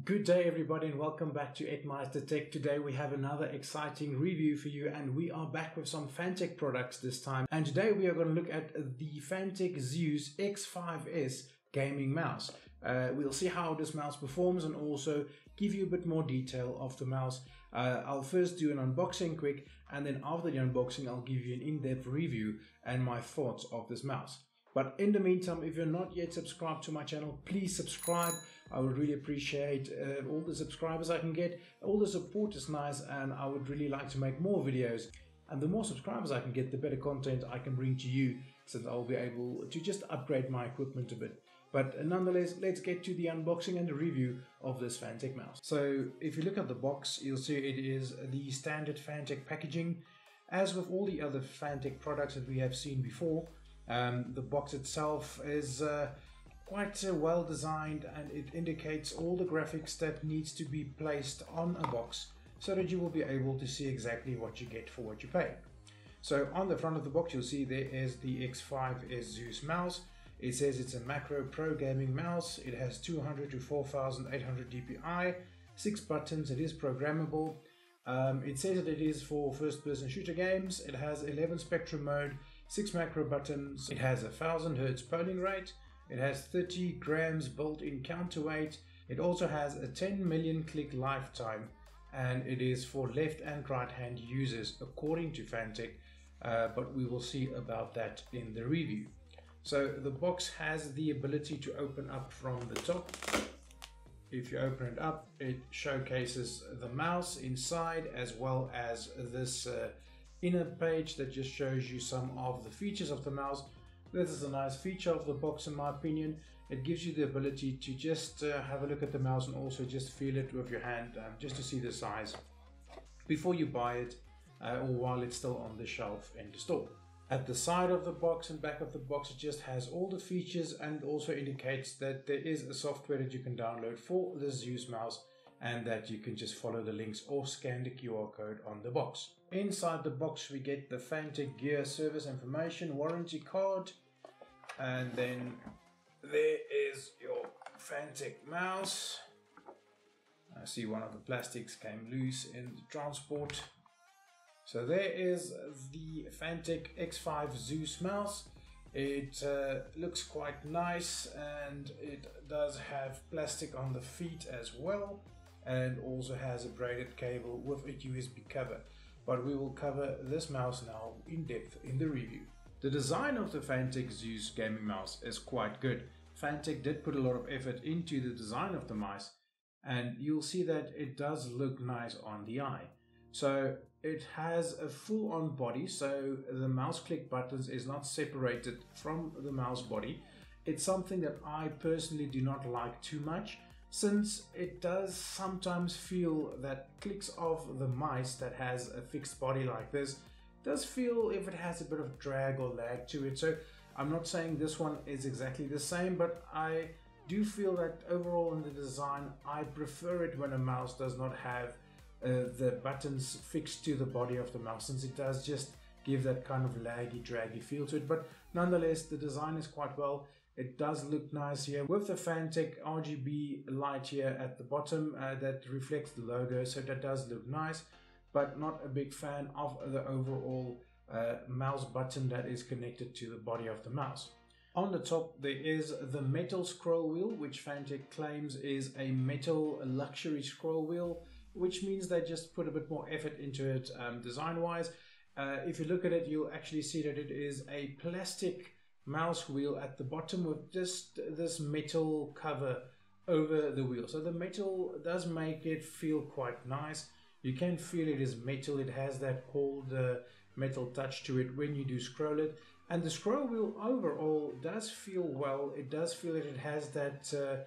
Good day everybody and welcome back to Meister Tech. Today we have another exciting review for you and we are back with some Fantech products this time. And today we are going to look at the Fantech Zeus X5s Gaming mouse. We'll see how this mouse performs and also give you a bit more detail of the mouse. I'll first do an unboxing quick, and then after the unboxing I'll give you an in-depth review and my thoughts of this mouse. But in the meantime, if you're not yet subscribed to my channel, please subscribe. I would really appreciate all the subscribers I can get. All the support is nice and I would really like to make more videos. And the more subscribers I can get, the better content I can bring to you, since I'll be able to just upgrade my equipment a bit. But nonetheless, let's get to the unboxing and the review of this Fantech mouse. So if you look at the box, you'll see it is the standard Fantech packaging. As with all the other Fantech products that we have seen before, the box itself is quite well designed, and it indicates all the graphics that needs to be placed on a box so that you will be able to see exactly what you get for what you pay. So on the front of the box you'll see there is the X5s Zeus mouse. It says it's a macro pro gaming mouse. It has 200 to 4800 dpi, 6 buttons, it is programmable. It says that it is for first-person shooter games. It has 11 spectrum mode, 6 macro buttons. It has a 1000 Hz polling rate. It has 30 grams built-in counterweight. It also has a 10 million click lifetime, and it is for left and right hand users according to Fantech, but we will see about that in the review. So the box has the ability to open up from the top. If you open it up, it showcases the mouse inside, as well as this inner page that just shows you some of the features of the mouse. This is a nice feature of the box in my opinion. It gives you the ability to just have a look at the mouse and also just feel it with your hand, just to see the size before you buy it or while it's still on the shelf in the store. At the side of the box and back of the box, it just has all the features, and also indicates that there is a software that you can download for the Zeus mouse, and that you can just follow the links or scan the QR code on the box. Inside the box we get the Fantech gear service information, warranty card, and then there is your Fantech mouse. I see one of the plastics came loose in the transport. So there is the Fantech X5s Zeus mouse. It looks quite nice, and it does have plastic on the feet as well, and also has a braided cable with a USB cover. But we will cover this mouse now in depth in the review. The design of the Fantech Zeus Gaming mouse is quite good. Fantech did put a lot of effort into the design of the mouse, and you'll see that it does look nice on the eye. So it has a full-on body, so the mouse click buttons is not separated from the mouse body. It's something that I personally do not like too much, since it does sometimes feel that clicks of the mice that has a fixed body like this does feel if it has a bit of drag or lag to it. So I'm not saying this one is exactly the same, but I do feel that overall in the design I prefer it when a mouse does not have the buttons fixed to the body of the mouse, since it does just give that kind of laggy, draggy feel to it. But nonetheless, the design is quite well. It does look nice here with the Fantech RGB light here at the bottom that reflects the logo, so that does look nice, but not a big fan of the overall mouse button that is connected to the body of the mouse. On the top there is the metal scroll wheel, which Fantech claims is a metal luxury scroll wheel, which means they just put a bit more effort into it design wise. If you look at it, you'll actually see that it is a plastic mouse wheel at the bottom with just this metal cover over the wheel. So the metal does make it feel quite nice. You can feel it is metal. It has that cold metal touch to it when you do scroll it. And the scroll wheel overall does feel well. It does feel that it has that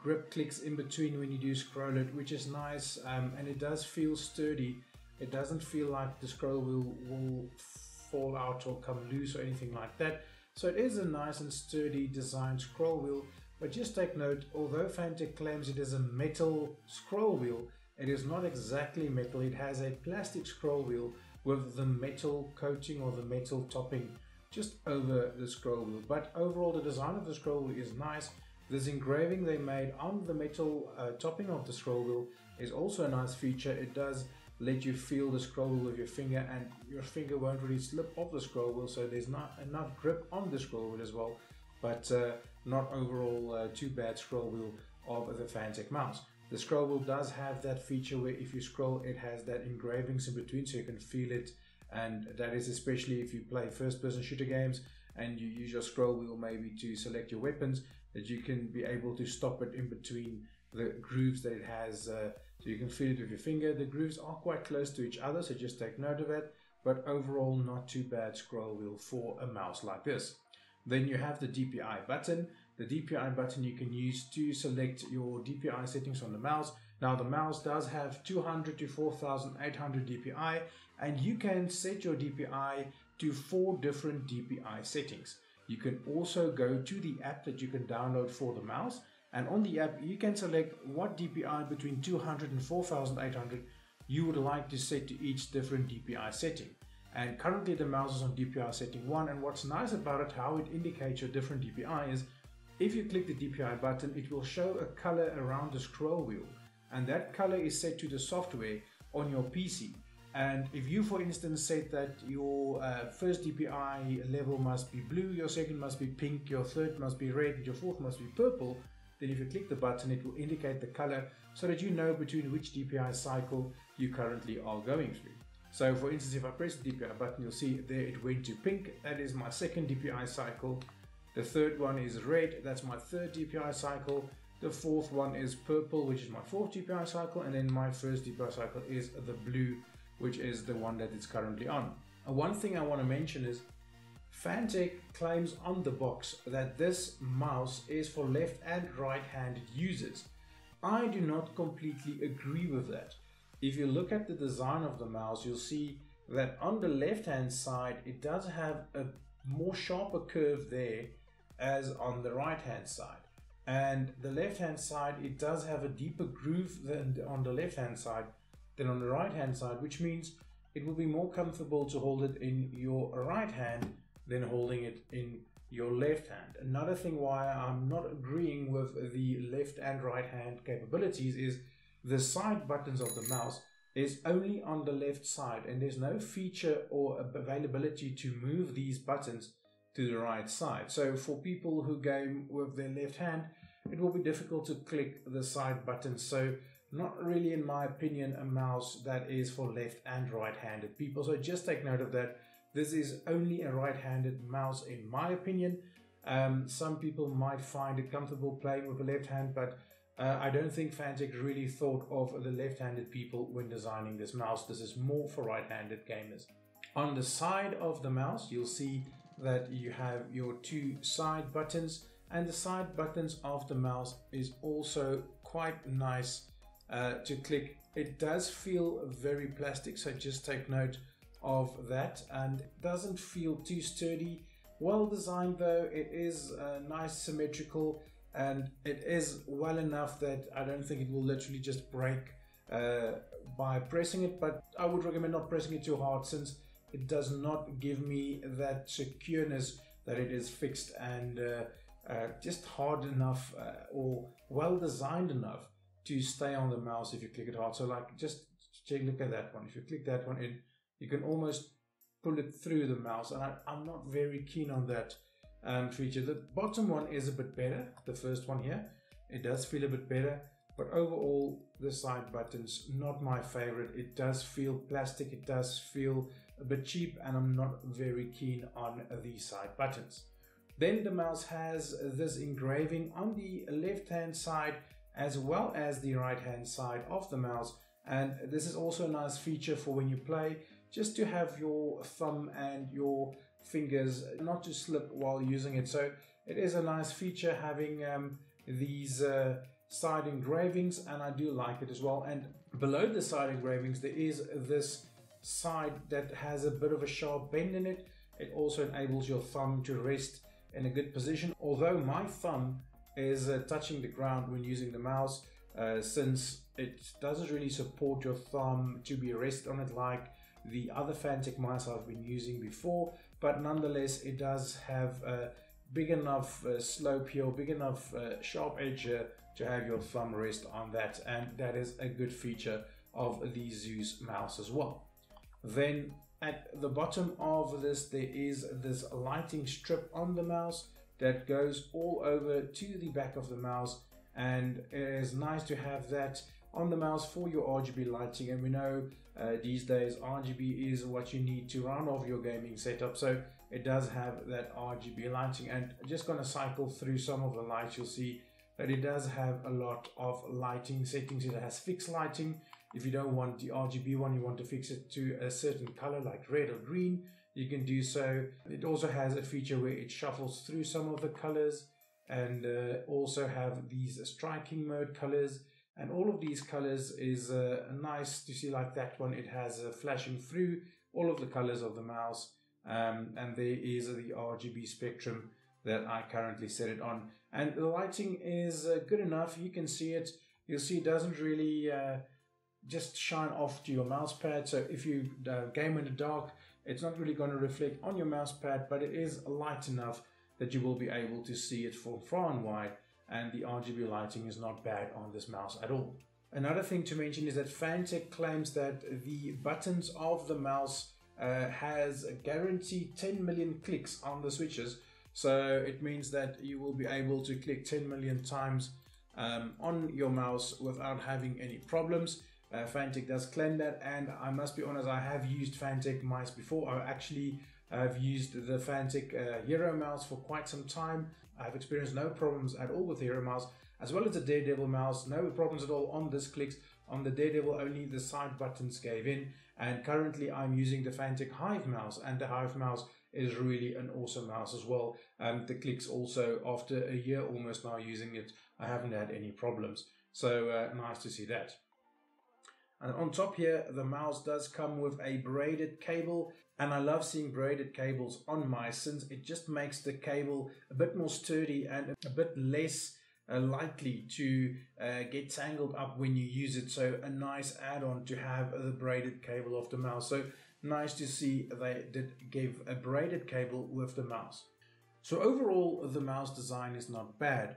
grip clicks in between when you do scroll it, which is nice, and it does feel sturdy. It doesn't feel like the scroll wheel will fall out or come loose or anything like that. So it is a nice and sturdy designed scroll wheel. But just take note, although Fantech claims it is a metal scroll wheel, it is not exactly metal. It has a plastic scroll wheel with the metal coating or the metal topping just over the scroll wheel. But overall the design of the scroll wheel is nice. This engraving they made on the metal topping of the scroll wheel is also a nice feature. It does let you feel the scroll wheel with your finger, and your finger won't really slip off the scroll wheel, so there's not enough grip on the scroll wheel as well, but not overall too bad scroll wheel of the Fantech mouse. The scroll wheel does have that feature where if you scroll, it has that engravings in between so you can feel it, and that is especially if you play first-person shooter games and you use your scroll wheel maybe to select your weapons, that you can be able to stop it in between the grooves that it has, so you can feel it with your finger. The grooves are quite close to each other, so just take note of it, but overall not too bad scroll wheel for a mouse like this. Then you have the DPI button. The DPI button you can use to select your DPI settings on the mouse. Now the mouse does have 200 to 4800 DPI, and you can set your DPI to 4 different DPI settings. You can also go to the app that you can download for the mouse, and on the app you can select what DPI between 200 and 4800 you would like to set to each different DPI setting. And currently the mouse is on DPI setting 1, and what's nice about it, how it indicates your different DPI is, if you click the DPI button, it will show a color around the scroll wheel, and that color is set to the software on your PC. And if you, for instance, said that your first DPI level must be blue, your second must be pink, your third must be red, your fourth must be purple, then if you click the button, it will indicate the color so that you know between which DPI cycle you currently are going through. So for instance, if I press the DPI button, you'll see there it went to pink. That is my second DPI cycle. The third one is red. That's my third DPI cycle. The fourth one is purple, which is my fourth DPI cycle. And then my first DPI cycle is the blue, which is the one that it's currently on. One thing I want to mention is Fantech claims on the box that this mouse is for left and right-handed users. I do not completely agree with that. If you look at the design of the mouse, you'll see that on the left-hand side, it does have a more sharper curve there as on the right-hand side. And the left-hand side, it does have a deeper groove than on the left-hand side than on the right-hand side, which means it will be more comfortable to hold it in your right hand than holding it in your left hand. Another thing why I'm not agreeing with the left and right hand capabilities is the side buttons of the mouse is only on the left side, and there's no feature or availability to move these buttons to the right side. So for people who game with their left hand, it will be difficult to click the side buttons. So not really, in my opinion, a mouse that is for left and right-handed people. So just take note of that. This is only a right-handed mouse in my opinion. Some people might find it comfortable playing with the left hand, but I don't think Fantech really thought of the left-handed people when designing this mouse. This is more for right-handed gamers. On the side of the mouse, you'll see that you have your 2 side buttons, and the side buttons of the mouse is also quite nice to click. It does feel very plastic, so just take note of that, and it doesn't feel too sturdy. Well designed though, it is nice, symmetrical, and it is well enough that I don't think it will literally just break by pressing it, but I would recommend not pressing it too hard, since it does not give me that secureness that it is fixed and just hard enough or well designed enough to stay on the mouse if you click it hard. So like, just look at that one. If you click that one in, you can almost pull it through the mouse, and I'm not very keen on that feature. The bottom one is a bit better, the first one here. It does feel a bit better, but overall the side buttons, not my favorite. It does feel plastic, it does feel a bit cheap, and I'm not very keen on these side buttons. Then the mouse has this engraving on the left hand side as well as the right hand side of the mouse, and this is also a nice feature for when you play, just to have your thumb and your fingers not to slip while using it. So it is a nice feature having these side engravings, and I do like it as well. And below the side engravings there is this side that has a bit of a sharp bend in it. It also enables your thumb to rest in a good position, although my thumb is touching the ground when using the mouse, since it doesn't really support your thumb to be rested on it like the other Fantech mice I've been using before, but nonetheless it does have big enough slope here, big enough sharp edge here to have your thumb rest on that, and that is a good feature of the Zeus mouse as well. Then at the bottom of this, there is this lighting strip on the mouse that goes all over to the back of the mouse, and it is nice to have that on the mouse for your RGB lighting. And we know these days RGB is what you need to round off your gaming setup, so it does have that RGB lighting. And I'm just going to cycle through some of the lights. You'll see that it does have a lot of lighting settings. It has fixed lighting. If you don't want the RGB one, you want to fix it to a certain color like red or green, you can do so. It also has a feature where it shuffles through some of the colors, and also have these striking mode colors. And all of these colors is nice to see, like that one. It has flashing through all of the colors of the mouse, and there is the RGB spectrum that I currently set it on. And the lighting is good enough. You can see it. You'll see it doesn't really just shine off to your mouse pad. So if you game in the dark, it's not really going to reflect on your mouse pad, but it is light enough that you will be able to see it from far and wide, and the RGB lighting is not bad on this mouse at all. Another thing to mention is that Fantech claims that the buttons of the mouse has a guaranteed 10 million clicks on the switches. So it means that you will be able to click 10 million times on your mouse without having any problems. Fantech does claim that, and I must be honest, I have used Fantech mice before. I actually have used the Fantech Hero mouse for quite some time. I've experienced no problems at all with the Hero mouse, as well as the Daredevil mouse. No problems at all on this clicks. On the Daredevil, only the side buttons gave in. And currently I'm using the Fantech Hive mouse, and the Hive mouse is really an awesome mouse as well. The clicks also, after a year almost now using it, I haven't had any problems. So nice to see that. And on top here, the mouse does come with a braided cable, and I love seeing braided cables on mice, since it just makes the cable a bit more sturdy and a bit less likely to get tangled up when you use it. So a nice add-on to have the braided cable of the mouse. So nice to see they did give a braided cable with the mouse. So overall, the mouse design is not bad.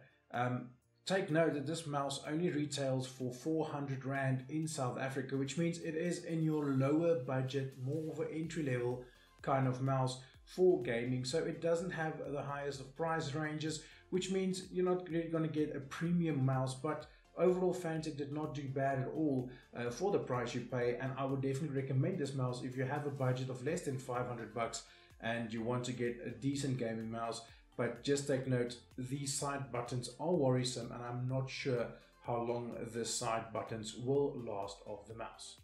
Take note that this mouse only retails for 400 Rand in South Africa, which means it is in your lower budget, more of an entry-level kind of mouse for gaming. So it doesn't have the highest of price ranges, which means you're not really going to get a premium mouse. But overall, Fantech did not do bad at all for the price you pay, and I would definitely recommend this mouse if you have a budget of less than 500 bucks and you want to get a decent gaming mouse. But just take note, these side buttons are worrisome, and I'm not sure how long the side buttons will last of the mouse.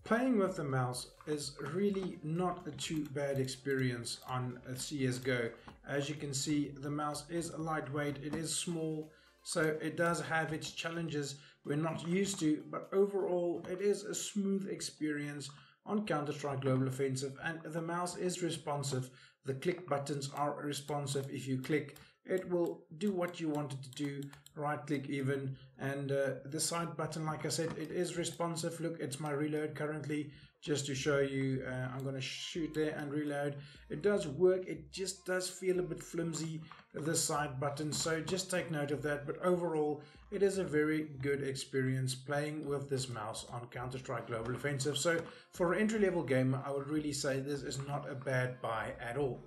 Playing with the mouse is really not a too bad experience on a CSGO. As you can see, the mouse is lightweight, it is small, so it does have its challenges we're not used to, but overall it is a smooth experience on Counter-Strike Global Offensive, and the mouse is responsive. The click buttons are responsive. If you click, it will do what you want it to do, right click even. And the side button, like I said, it is responsive. Look, it's my reload currently, just to show you. I'm going to shoot there and reload. It does work. It just does feel a bit flimsy, the side button, so just take note of that. But overall, it is a very good experience playing with this mouse on Counter-Strike Global Offensive. So for an entry-level gamer, I would really say this is not a bad buy at all.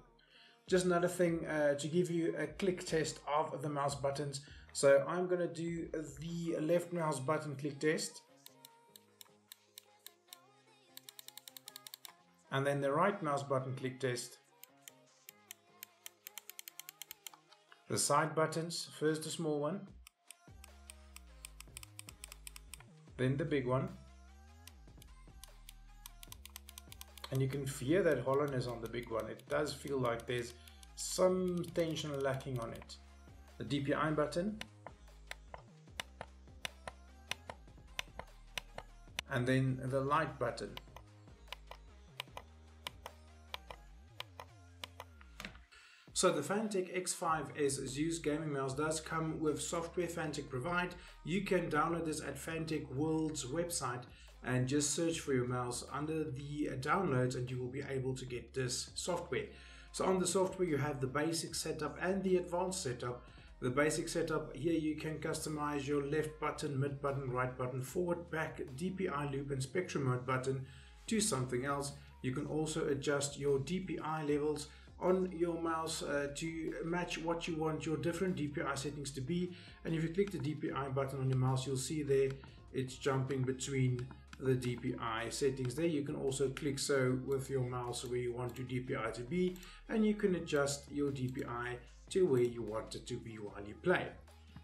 Just another thing to give you a click test of the mouse buttons. So I'm going to do the left mouse button click test, and then the right mouse button click test. The side buttons, first the small one, then the big one. And you can feel that hollowness on the big one. It does feel like there's some tension lacking on it. The DPI button. And then the light button. So the Fantech X5s Zeus Gaming mouse does come with software Fantech provide. You can download this at Fantech World's website and just search for your mouse under the downloads, and you will be able to get this software. So on the software you have the basic setup and the advanced setup. The basic setup, here you can customize your left button, mid button, right button, forward, back, DPI loop and spectrum mode button to something else. You can also adjust your DPI levels on your mouse to match what you want your different DPI settings to be. And if you click the DPI button on your mouse, you'll see there it's jumping between the DPI settings. There you can also click so with your mouse where you want your DPI to be, and you can adjust your DPI to where you want it to be while you play.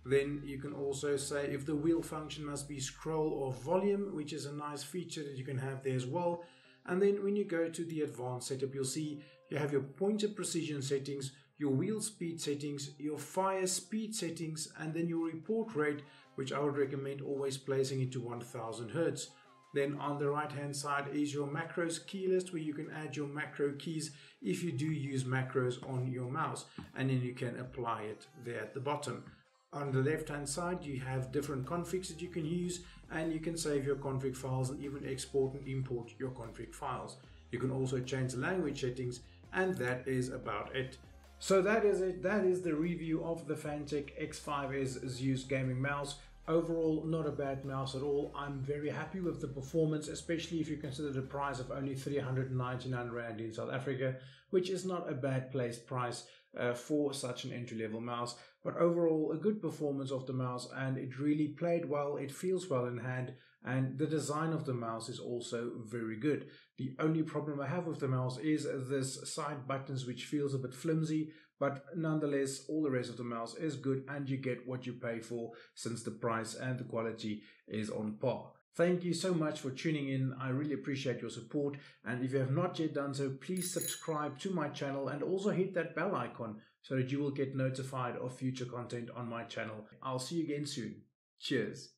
Then you can also say if the wheel function must be scroll or volume, which is a nice feature that you can have there as well. And then when you go to the advanced setup, you'll see you have your pointer precision settings, your wheel speed settings, your fire speed settings, and then your report rate, which I would recommend always placing it to 1000 Hertz. Then on the right hand side is your macros key list, where you can add your macro keys if you do use macros on your mouse, and then you can apply it there at the bottom. On the left hand side you have different configs that you can use, and you can save your config files and even export and import your config files. You can also change the language settings, and that is about it. So that is it. That is the review of the Fantech X5s Zeus Gaming mouse. Overall, not a bad mouse at all. I'm very happy with the performance, especially if you consider the price of only 399 Rand in South Africa, which is not a bad placed price for such an entry-level mouse. But overall, a good performance of the mouse, and it really played well. It feels well in hand, and the design of the mouse is also very good. The only problem I have with the mouse is this side buttons, which feels a bit flimsy, but nonetheless all the rest of the mouse is good, and you get what you pay for, since the price and the quality is on par. Thank you so much for tuning in. I really appreciate your support, and if you have not yet done so, please subscribe to my channel and also hit that bell icon so that you will get notified of future content on my channel. I'll see you again soon. Cheers.